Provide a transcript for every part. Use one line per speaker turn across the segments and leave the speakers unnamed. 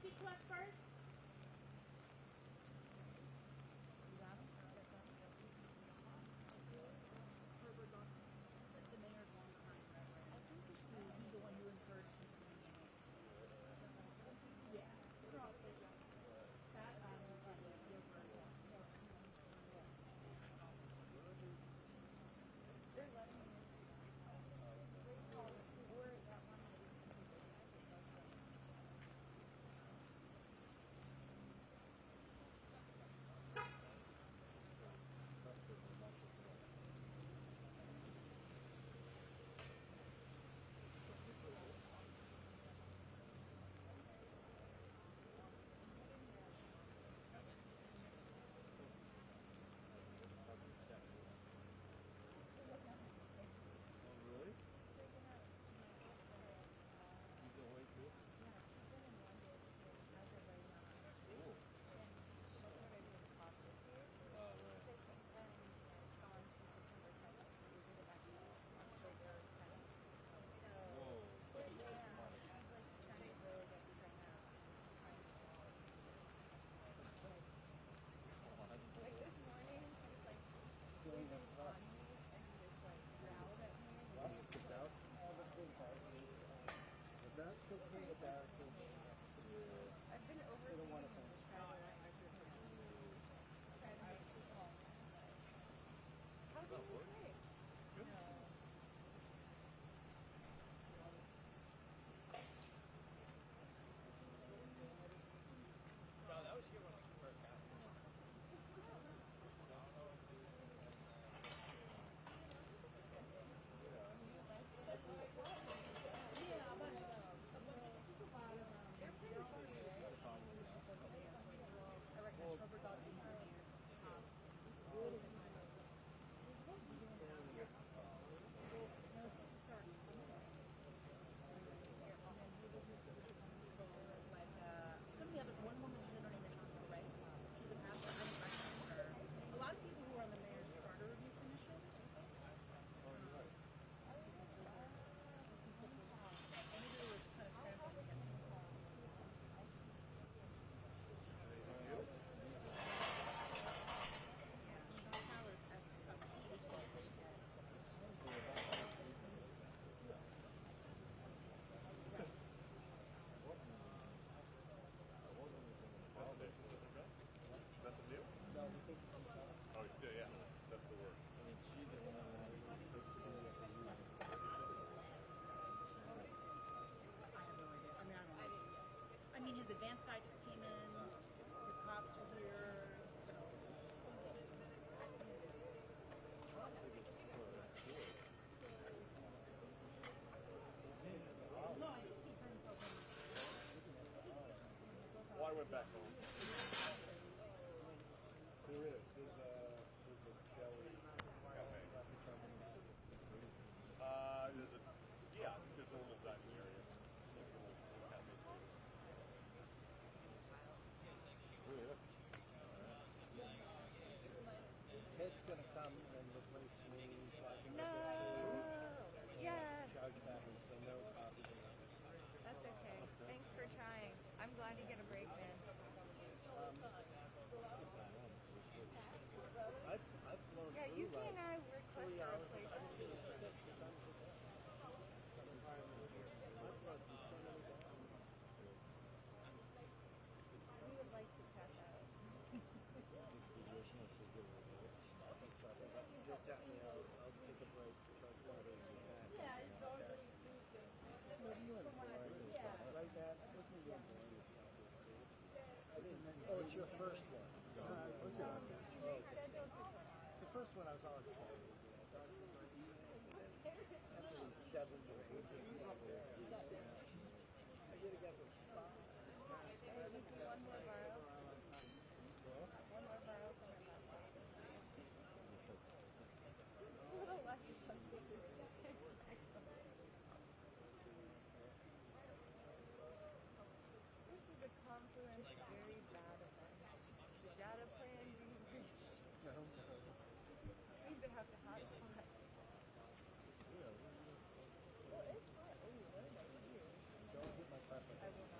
speak collect first? You got him? Herbert on the mayor's long time. I think he's the one who encouraged him to be in it. Yeah. That they're letting me. Where is that one? Like this morning, he's like sleeping on me and he just like growled at me.
What? It's out? What's that?
I've been overthinking and trying to make people. How did you play? No.
No, that was here when we first got it.
Yeah, but they're pretty funny, right? I reckon Herbert Dog is some of the other one woman she don't even know, right? She's an actor. I'm her. A lot of people who are on the mayor's charter review commission.
That's the deal?
No, we think it's inside.
Oh, still, yeah. That's the word.
I mean, she did one of the supposed to be at the union.
I have no idea. I mean, I don't know. I mean, his advance guy just came in. His cops are here. So. No, I think he turned himself in.
Well, I went back home.
There is. There's a deli.
Okay. There's a, yeah, I think there's a little dining area. There's a little cafe.
Really? Ted's gonna come and replace me so I can
No. Yes.
charge back and say no coffee.
That's okay. Thanks for trying. I'm glad you get a break, man.
I've blown
Yeah,
through
Yuki
like
and I request
3
a
hours.
replacement.
I'm 6 times a day. I've blown through so many days.
We would like to tap out.
So I think he'll tap me out. I'll take a break, charge one of those back.
Yeah, it's already from what I did. Yeah.
Right, Matt? I wasn't even born this far. I didn't. Oh, it's your first one. So, what's your last one? Oh, okay. The first one I was all excited. After these 7 to 8 days, I did got to 5.
One more borrow. One more borrow from your mom. A little less expensive. This is a confluence of very bad events. The data plan being breached. Means I have to hotspot. Well, it's hot. Oh, what did I do?
Don't hit my carpet.
I will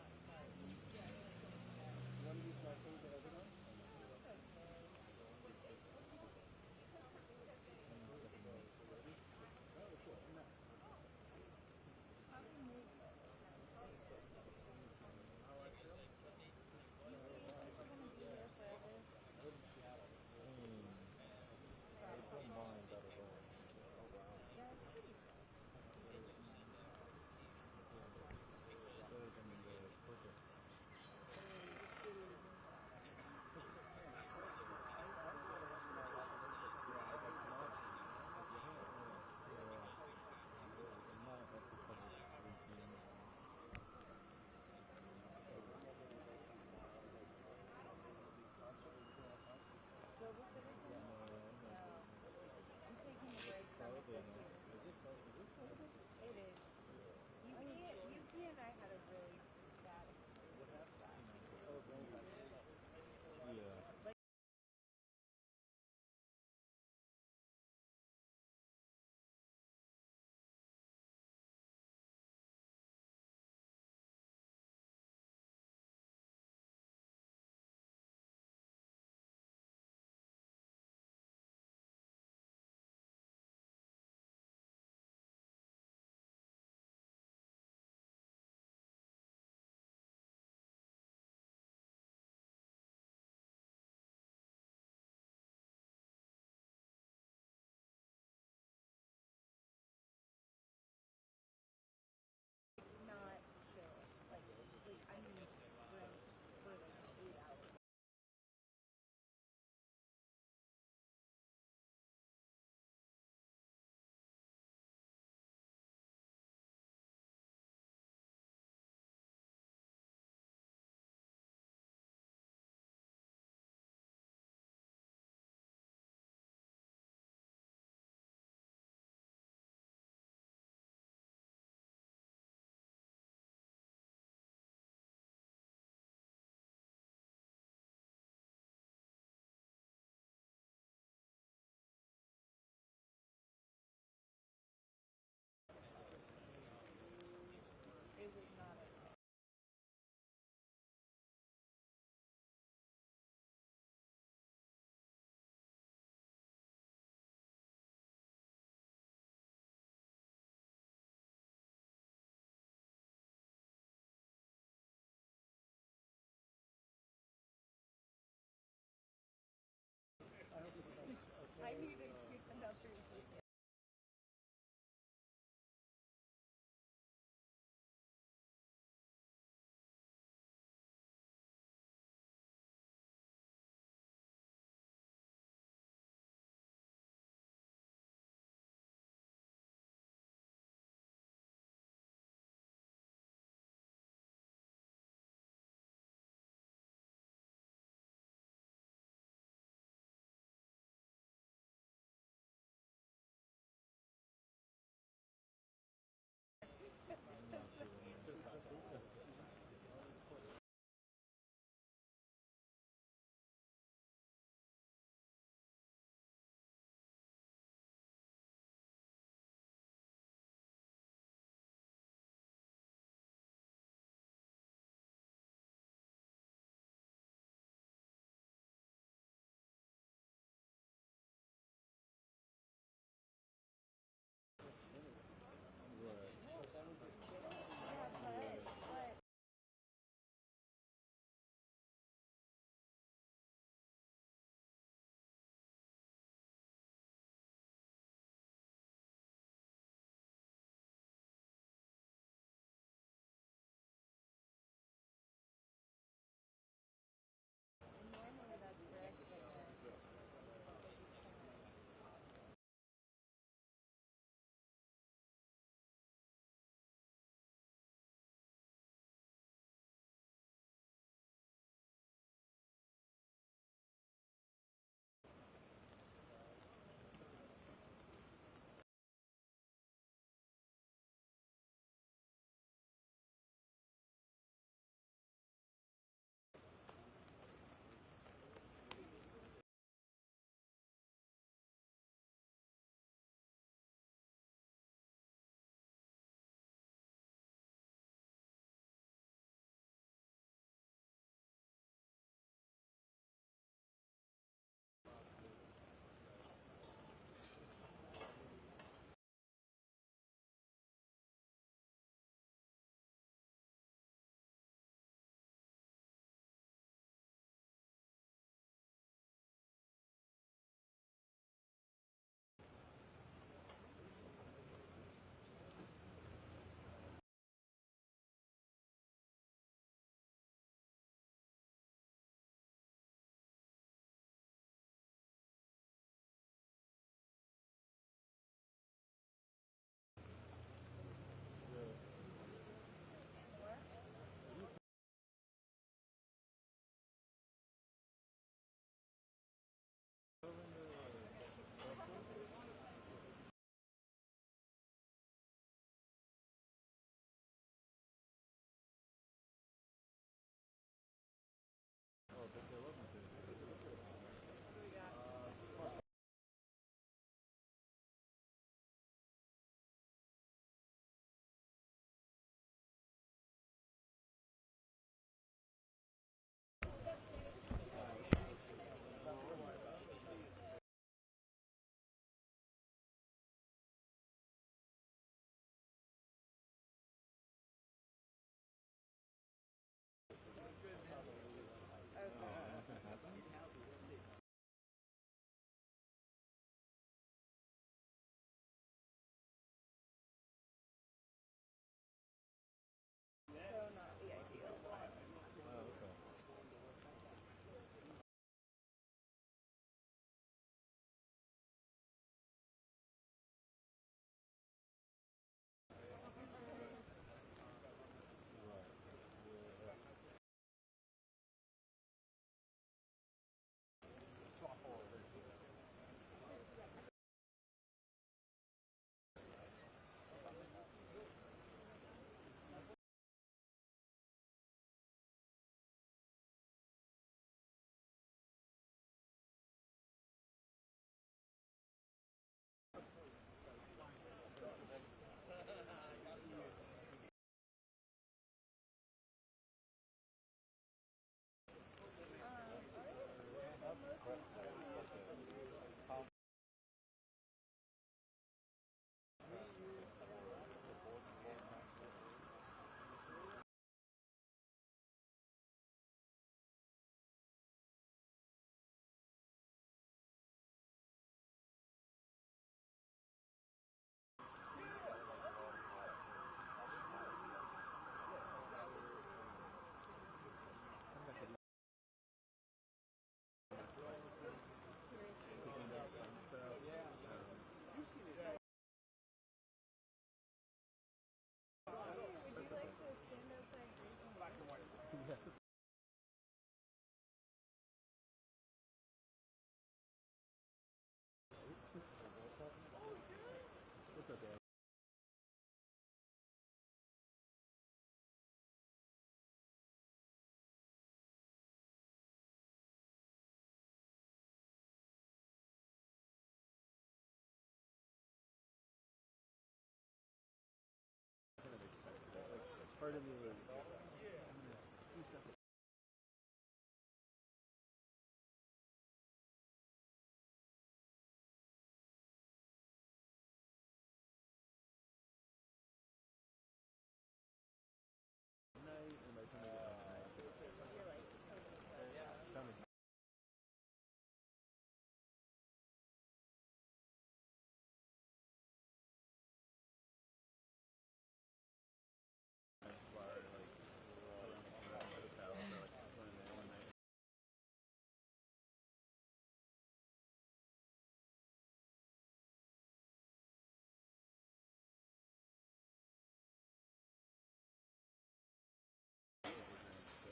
part of me was.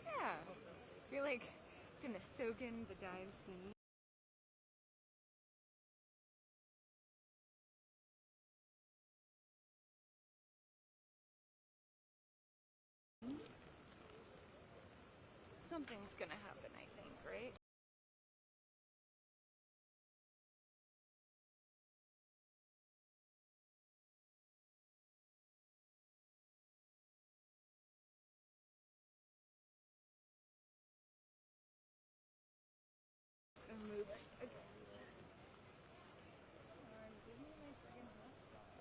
Yeah. You're like gonna soak in the dive scene. Something's gonna happen, I think, right? I'm moving. Okay. Give me my friggin' hotspot.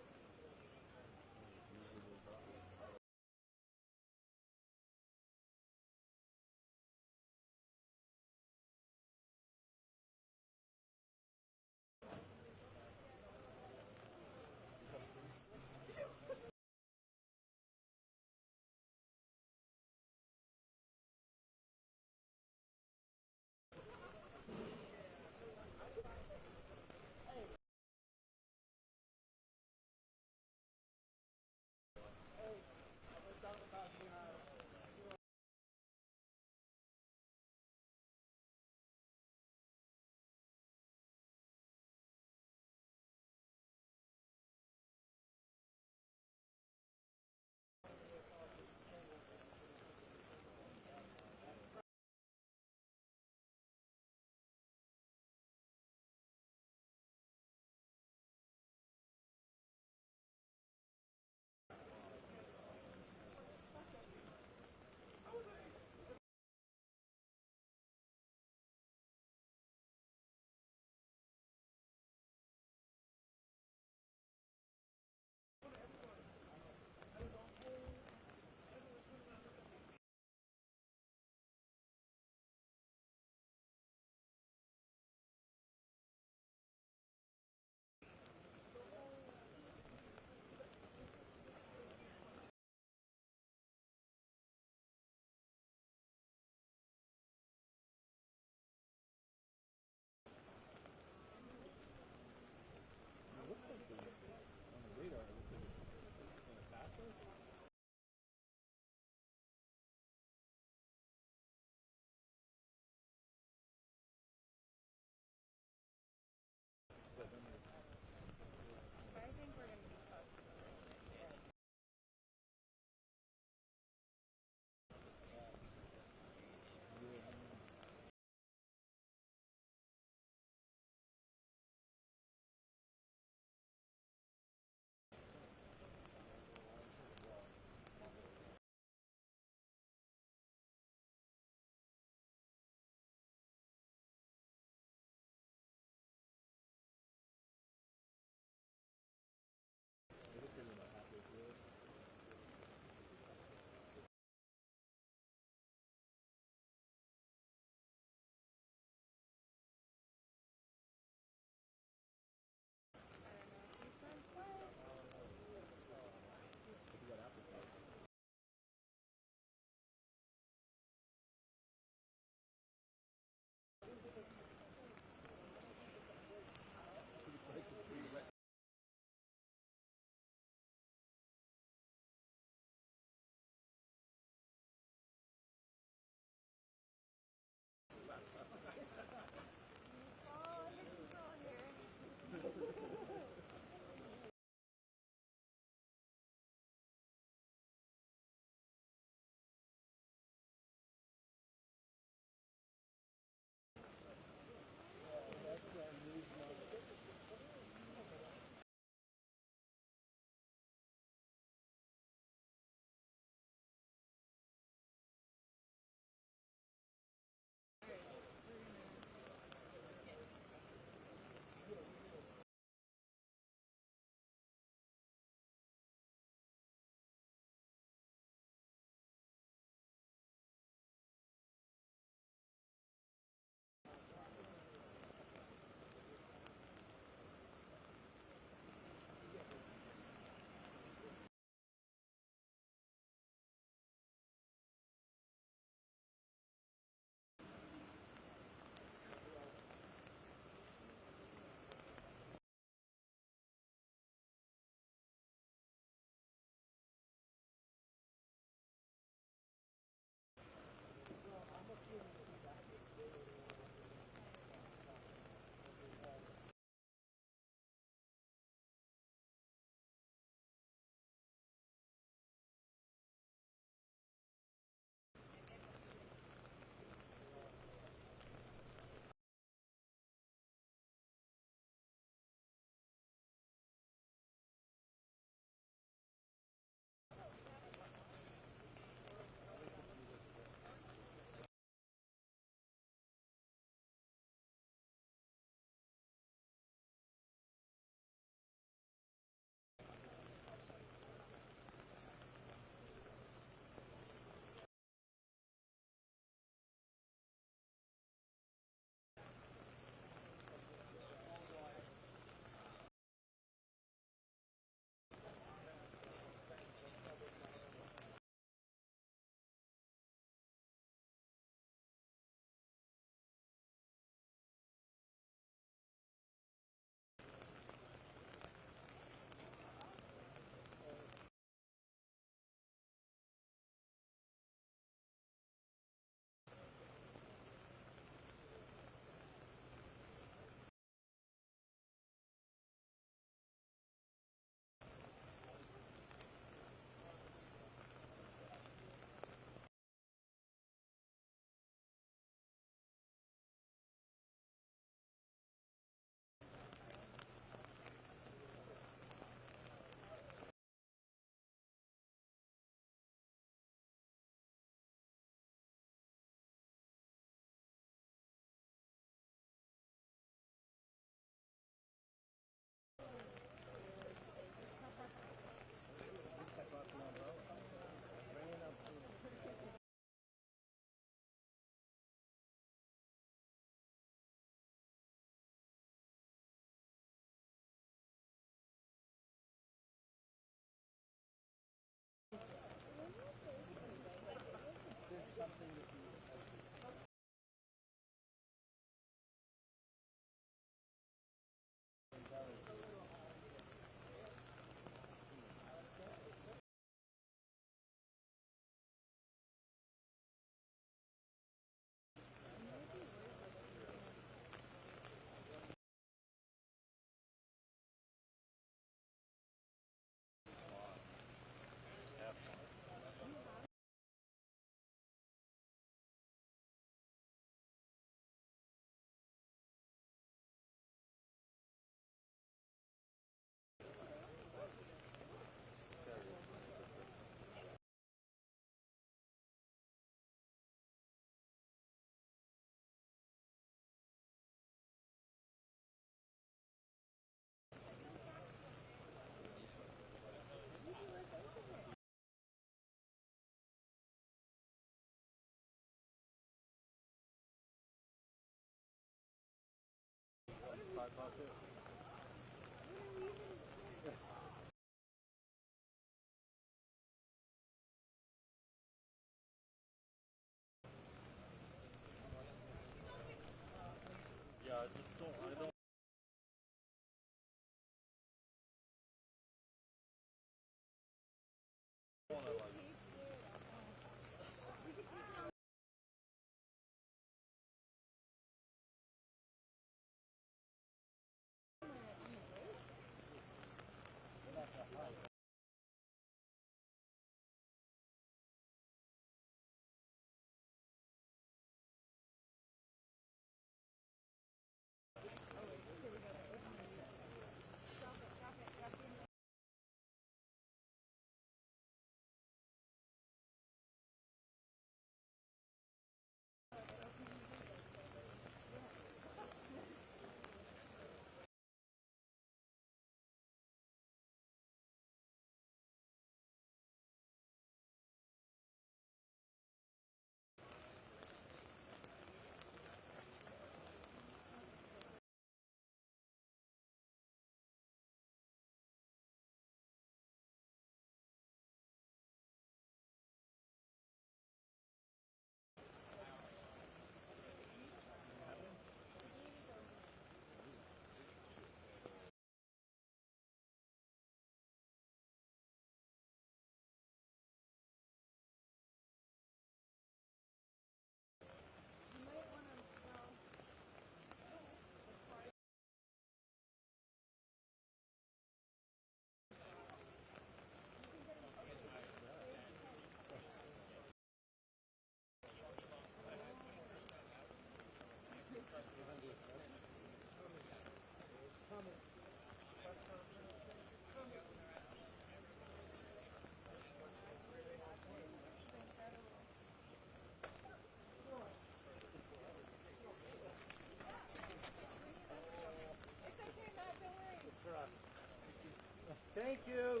Thank you.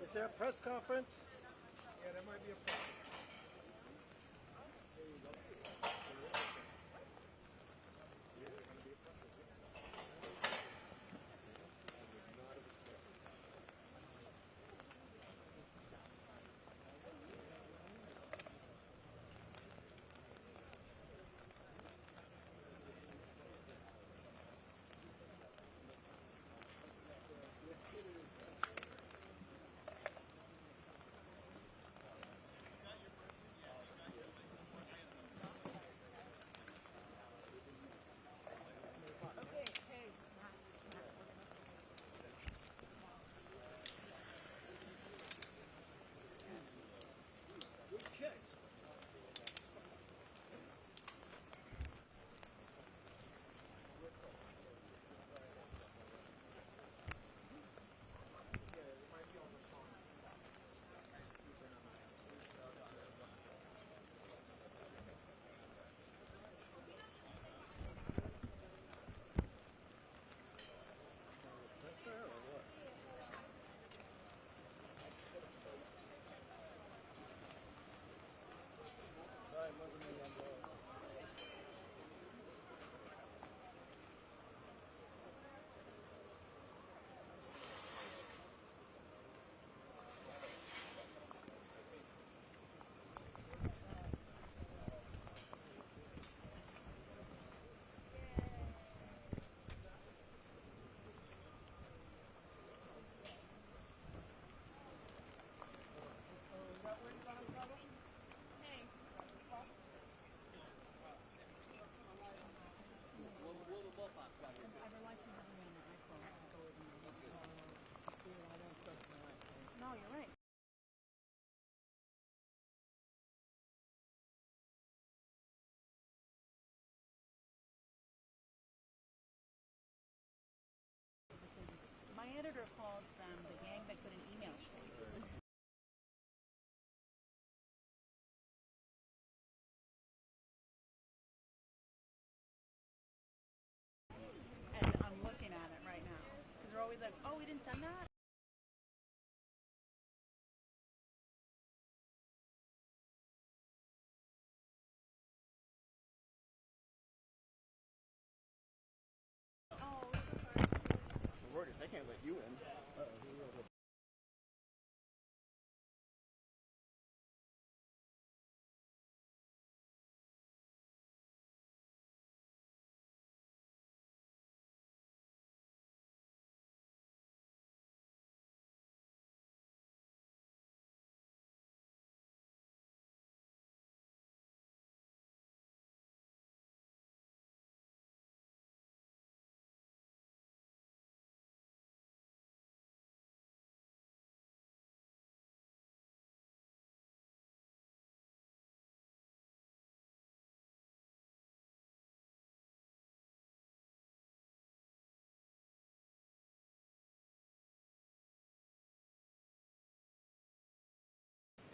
Is there a press conference?
Yeah, there might be a problem.
can't let you in.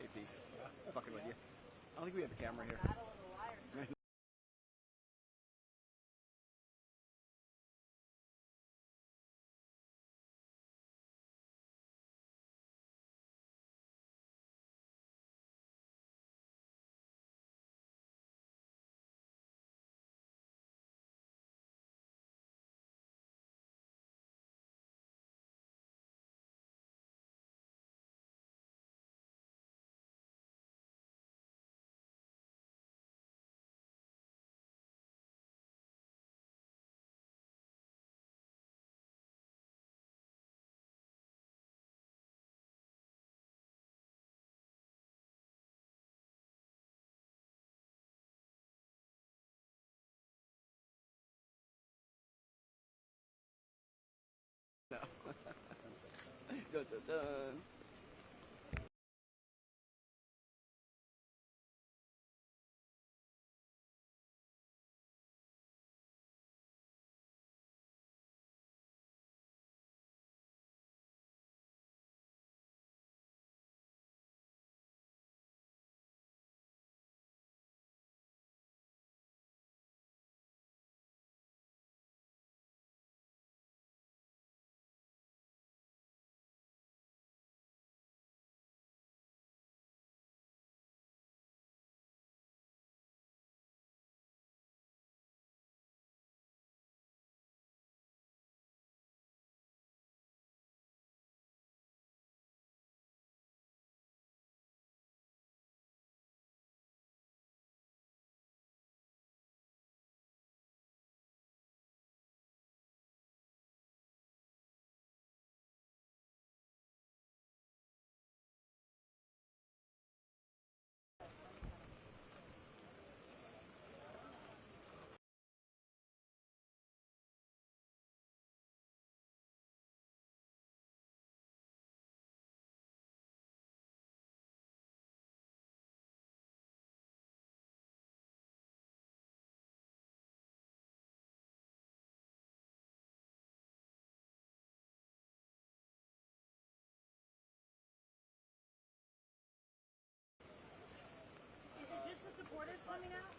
AP. Fucking with you. I don't think we have a camera here. No. Dun, dun, dun.
Is it just the supporters coming out?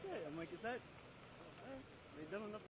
say. I'm like, is that? They've done enough.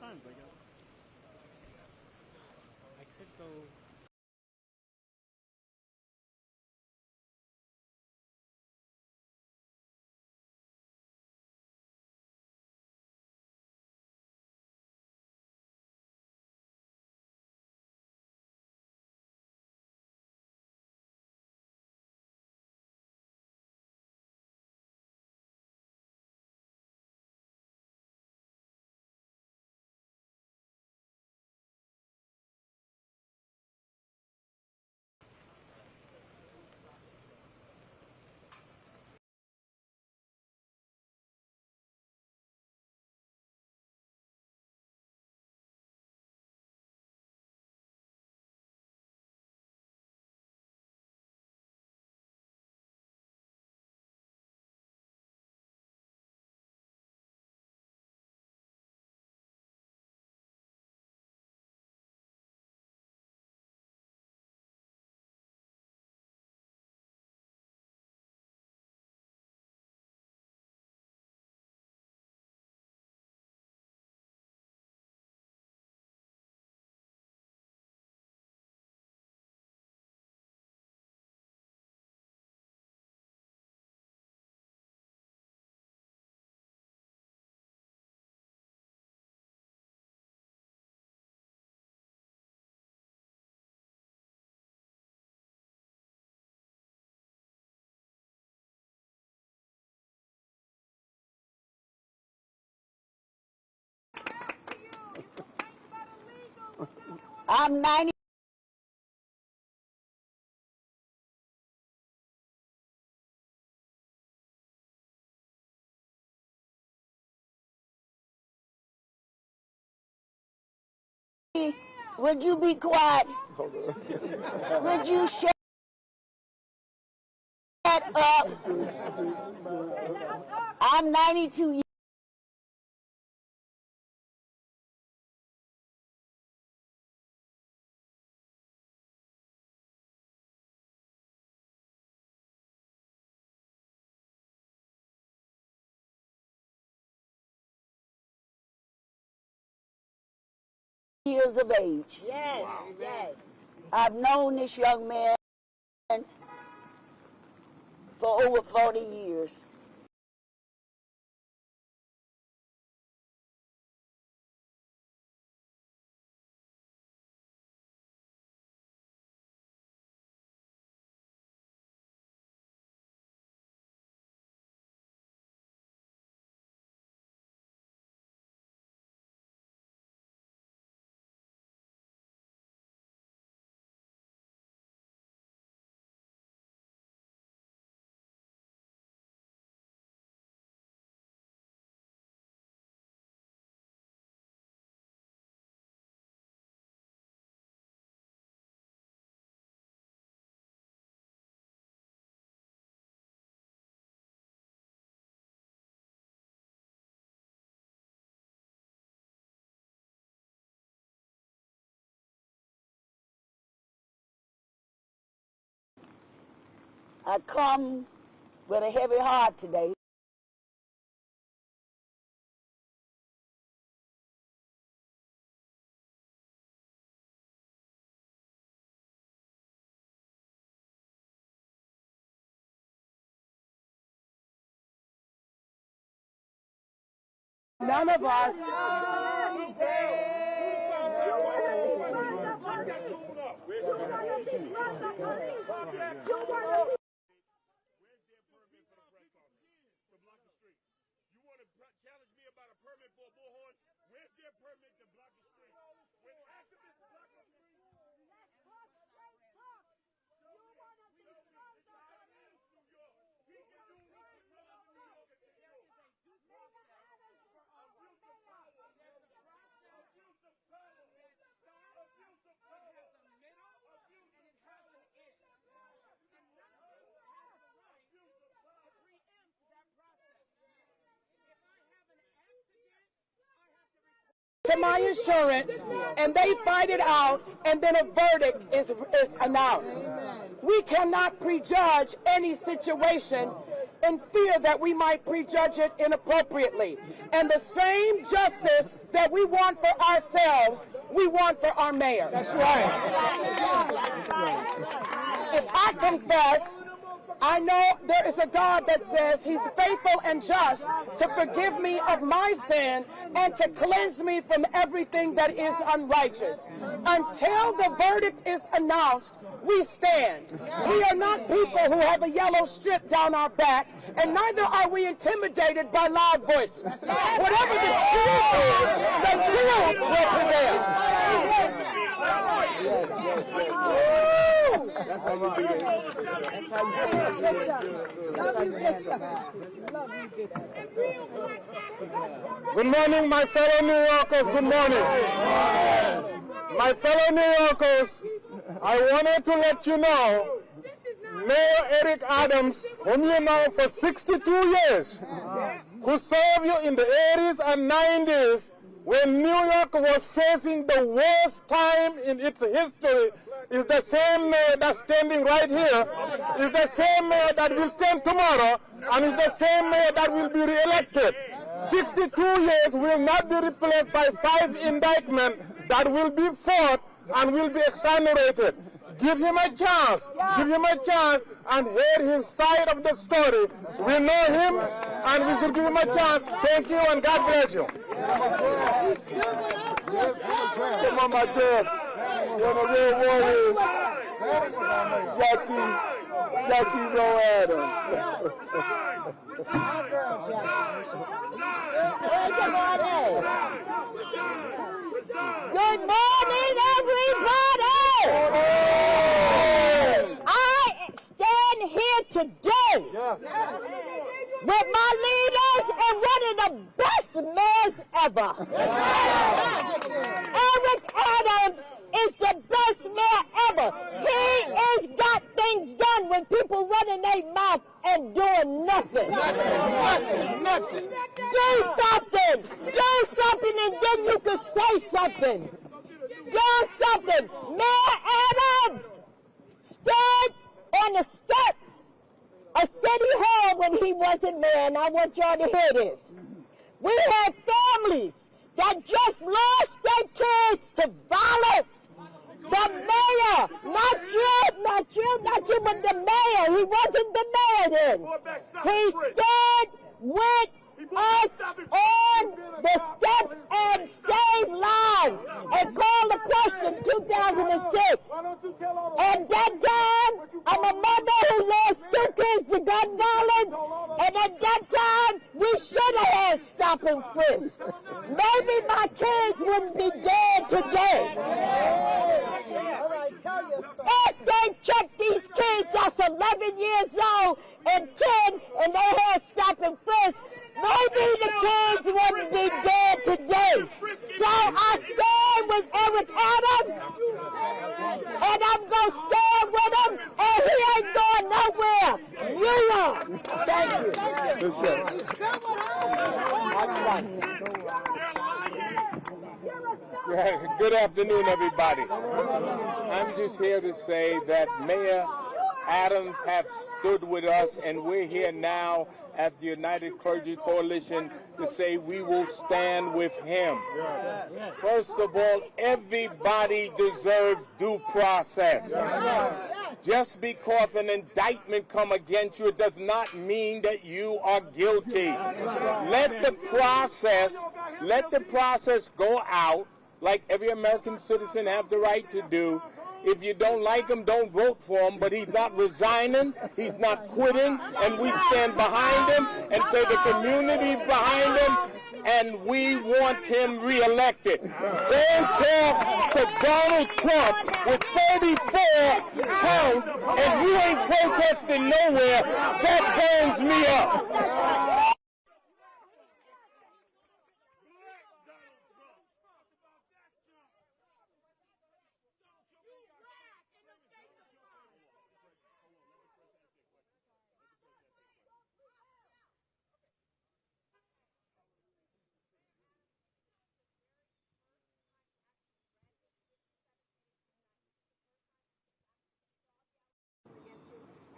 Times I guess. I could go.
I'm 90. Would you be quiet? Would you shut up? I'm 92 years of age.
Yes, yes.
I've known this young man for over 40 years. I come with a heavy heart today.
None of us. To my insurance, and they fight it out, and then a verdict is announced. We cannot prejudge any situation in fear that we might prejudge it inappropriately. And the same justice that we want for ourselves, we want for our mayor. That's right. If I confess, I know there is a God that says he's faithful and just to forgive me of my sin and to cleanse me from everything that is unrighteous. Until the verdict is announced, we stand. We are not people who have a yellow strip down our back, and neither are we intimidated by loud voices. Whatever the truth is, the truth will prevail.
That's how you do it.
Good morning, my fellow New Yorkers. Good morning. My fellow New Yorkers, I wanted to let you know, Mayor Eric Adams, whom you know for 62 years, who served you in the 80s and 90s when New York was facing the worst time in its history, is the same mayor that's standing right here, is the same mayor that will stand tomorrow, and is the same mayor that will be re-elected. 62 years will not be replaced by 5 indictments that will be fought and will be exonerated. Give him a chance. Give him a chance and hear his side of the story. We know him and we should give him a chance. Thank you and God bless you. Come on, my dad. One of the real warriors. Jackie Rowe Adams.
Good morning, everybody! I stand here today with my leaders and one of the best mayors ever. Eric Adams is the best mayor ever. He has got things done when people running their mouth and doing nothing. Nothing. Do something. Do something and then you can say something. Do something. Mayor Adams stood on the steps of City Hall when he wasn't mayor, and I want y'all to hear this. We had families that just lost their kids to violence. The mayor, not you, but the mayor. He wasn't the mayor then. He stood with us on the steps and saved lives and called the question 2006. At that time, I'm a mother who lost 2 kids to gun violence, and at that time, we should have had stop and frisk. Maybe my kids wouldn't be dead today. If they check these kids that's 11 years old and 10 and they had stop and frisk, maybe the kids wouldn't be dead today. So I stand with Eric Adams, and I'm going to stand with him, and he ain't going nowhere. You are. Thank you.
Good afternoon, everybody. I'm just here to say that Mayor Adams has stood with us, and we're here now as the United Clergy Coalition to say we will stand with him. First of all, everybody deserves due process. Just because an indictment come against you, it does not mean that you are guilty. Let the process go out like every American citizen have the right to do. If you don't like him, don't vote for him, but he's not resigning, he's not quitting, and we stand behind him and say the community's behind him, and we want him reelected. Don't talk to Donald Trump with 34 pounds and you ain't protesting nowhere. That burns me up.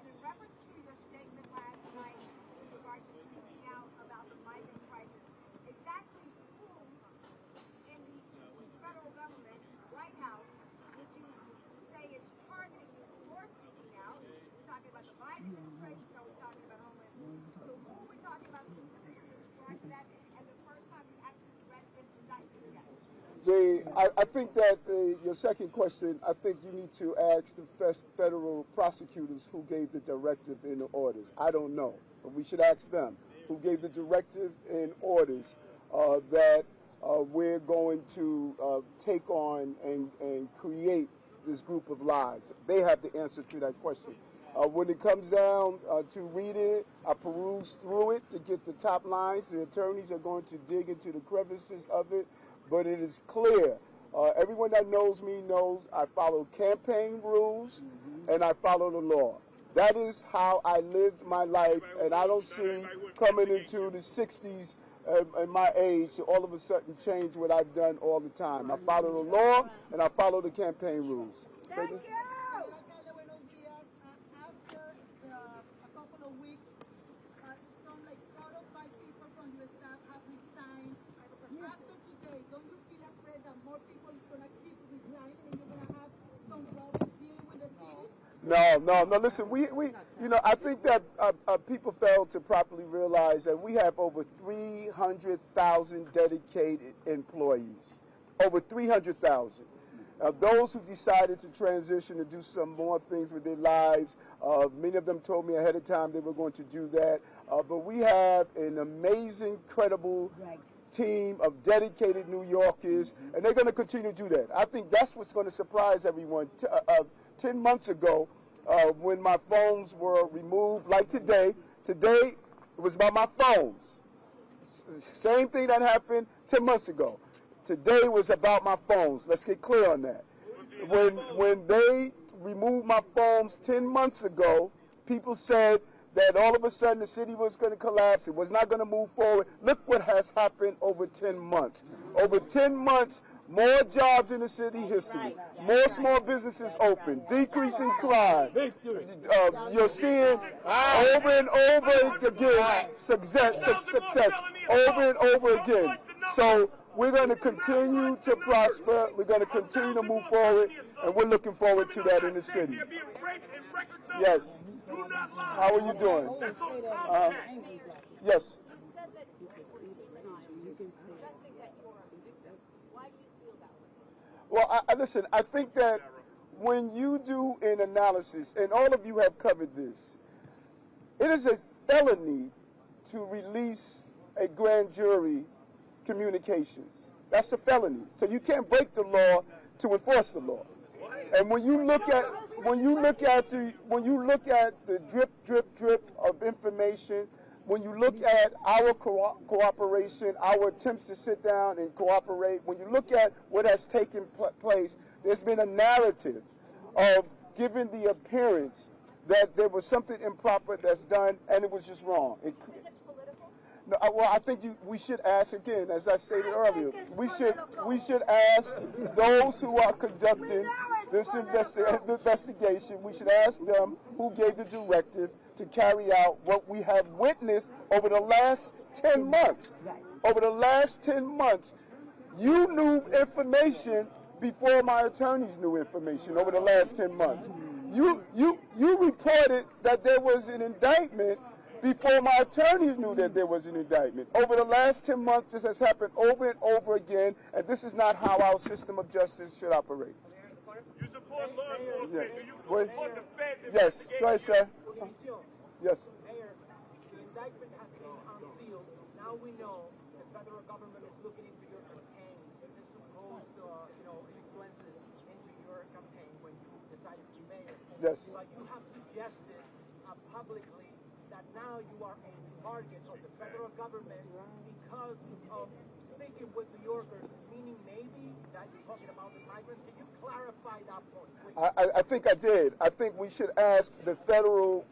And in reference to your statement last night with regard to speaking out about the migrant crisis, exactly who in the federal government, White House, would you say is targeting you for speaking out? We're talking about the Biden administration, or we're talking about Homeland Security? So who are we talking about specifically with regard to that, and the first time you actually read this indictment together?
I think that your second question, I think you need to ask the federal prosecutors who gave the directive in the orders. I don't know, but we should ask them who gave the directive in orders that we're going to take on and create this group of lies. They have the answer to that question. When it comes down to reading it, I peruse through it to get the top lines. The attorneys are going to dig into the crevices of it. But it is clear. Everyone that knows me knows I follow campaign rules and I follow the law. That is how I lived my life, and I don't see coming into the 60s and my age to all of a sudden change what I've done all the time. I follow the law and I follow the campaign rules.
Thank you.
After a couple of weeks, some like 4 or 5 people from your staff have resigned. After today, don't you feel afraid that more people are going to keep resigning and you're going to have some problems dealing with the city?
No. Listen, I think that people fail to properly realize that we have over 300,000 dedicated employees. Over 300,000. Those who decided to transition to do some more things with their lives, many of them told me ahead of time they were going to do that. But we have an amazing, credible team of dedicated New Yorkers, and they're going to continue to do that. I think that's what's going to surprise everyone. 10 months ago, when my phones were removed, like today it was about my phones. Same thing that happened 10 months ago. Today was about my phones. Let's get clear on that. When they removed my phones 10 months ago, people said that all of a sudden the city was going to collapse. It was not going to move forward. Look what has happened over 10 months. Over 10 months, more jobs in the city history, more small businesses open, decreasing crime. You're seeing over and over again success over and over again. So we're going to continue to prosper. We're going to continue to move forward, and we're looking forward to that in the city. Yes. How are you doing? Yes. Well, listen, I think that when you do an analysis, and all of you have covered this, it is a felony to release a grand jury communications. That's a felony. So you can't break the law to enforce the law. And when you look at the drip of information, when you look at our cooperation, our attempts to sit down and cooperate, when you look at what has taken place, there's been a narrative of giving the appearance that there was something improper that's done, and it was just wrong. No, well, I think we should ask again, as I stated earlier. We should ask those who are conducting this investigation. We should ask them who gave the directive to carry out what we have witnessed over the last 10 months. Over the last 10 months, you knew information before my attorneys knew information over the last 10 months. You reported that there was an indictment before my attorneys knew that there was an indictment. Over the last 10 months, this has happened over and over again, and this is not how our system of justice should operate.
You support law enforcement.
Yeah.
Do you support the feds?
Yes, go ahead, sir. Yes.
Mayor, the indictment has been unsealed. Now we know the federal government is looking into your campaign and supposed, influences into your campaign when you decided to be mayor.
Yes.
But you have suggested publicly that now you are a target of the federal government because of sticking with New Yorkers, meaning maybe that you're talking about the migrants. Can you clarify that point, please?
I think I did. I think we should ask the federal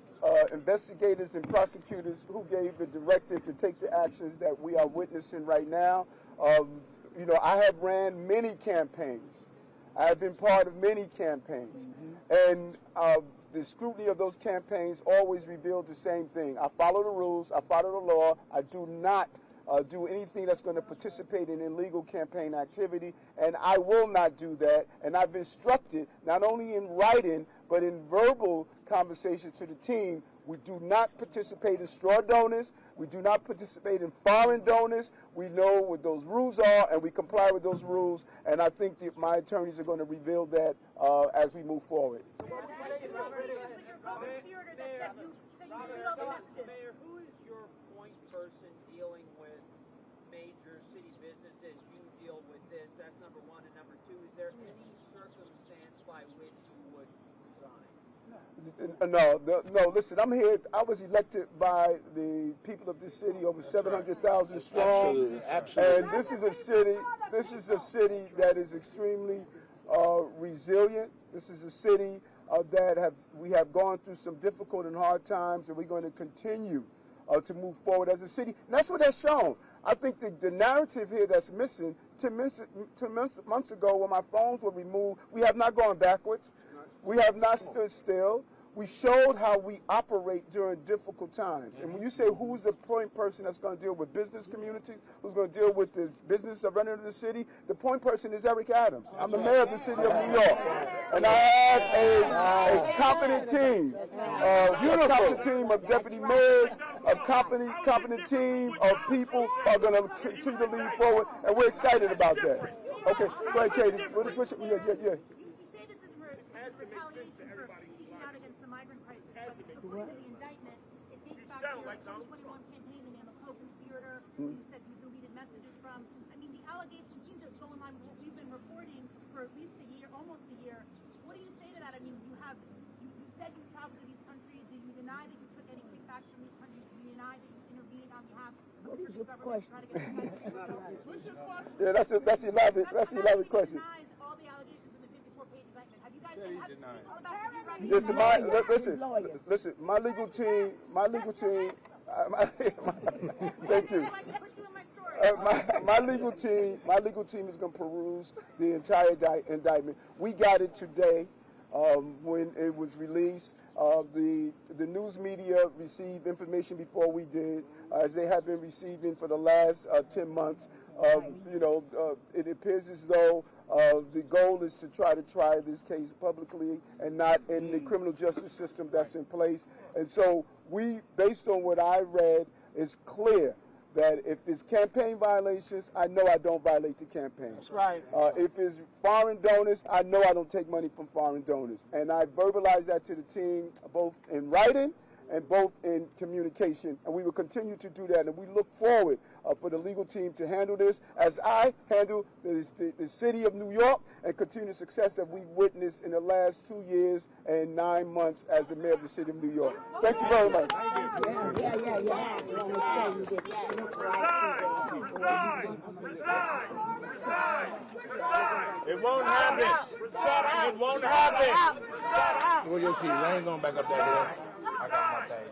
investigators and prosecutors who gave the directive to take the actions that we are witnessing right now. I have ran many campaigns. I have been part of many campaigns. And the scrutiny of those campaigns always revealed the same thing. I follow the rules. I follow the law. I do not do anything that's going to participate in illegal campaign activity, and I will not do that. And I've instructed, not only in writing, but in verbal conversation to the team, we do not participate in straw donors. We do not participate in foreign donors. We know what those rules are, and we comply with those rules. And I think that my attorneys are going to reveal that as we move forward.
Mayor, who is your point person dealing with major city businesses? You deal with this. That's number one. And number two, is there any circumstance by which you would resign?
No, listen, I'm here. I was elected by the people of this city, over 700,000 strong. Absolutely. And this is a city that is extremely resilient. This is a city that we have gone through some difficult and hard times, and we're going to continue to move forward as a city. And that's what that's shown. I think the narrative here that's missing, 10 months ago when my phones were removed, we have not gone backwards. We have not stood still. We showed how we operate during difficult times. And when you say who's the point person that's going to deal with business communities, who's going to deal with the business of running the city, the point person is Eric Adams. I'm the mayor of the city of New York. And I have a competent team, a competent team of deputy mayors, a competent team of people who are going to continue to lead forward, and we're excited about that. Okay, go ahead, Katie. Yeah.
Retaliation for speaking out against the migrant crisis. But according to the indictment, it dates back to your 2021 campaign, the name of co-conspirator. You said you deleted messages from. I mean, the allegations seem to go in line with what we've been reporting for at least a year, almost a year. What do you say to that? I mean, you said you traveled to these countries. Do you deny that you took any kickbacks from these countries? Do you deny that you intervened on behalf of the Turkish government to try to get
Yeah, that's an elaborate question.
All the allegations in the 54-page indictment. Have you guys
Listen, my legal team, thank you. My legal team is going to peruse the entire indictment. We got it today when it was released. The news media received information before we did, as they have been receiving for the last 10 months. It appears as though the goal is to try this case publicly and not in the criminal justice system that's in place. And so based on what I read, it's clear that if it's campaign violations, I know I don't violate the campaign.
That's right.
If it's foreign donors, I know I don't take money from foreign donors. And I verbalized that to the team, both in writing and both in communication. And we will continue to do that. And we look forward for the legal team to handle this as I handle the city of New York and continue the success that we've witnessed in the last 2 years and 9 months as the mayor of the city of New York. Thank you very much.
It won't happen. It won't happen.
We'll just keep. I ain't going back up there. I got my thing.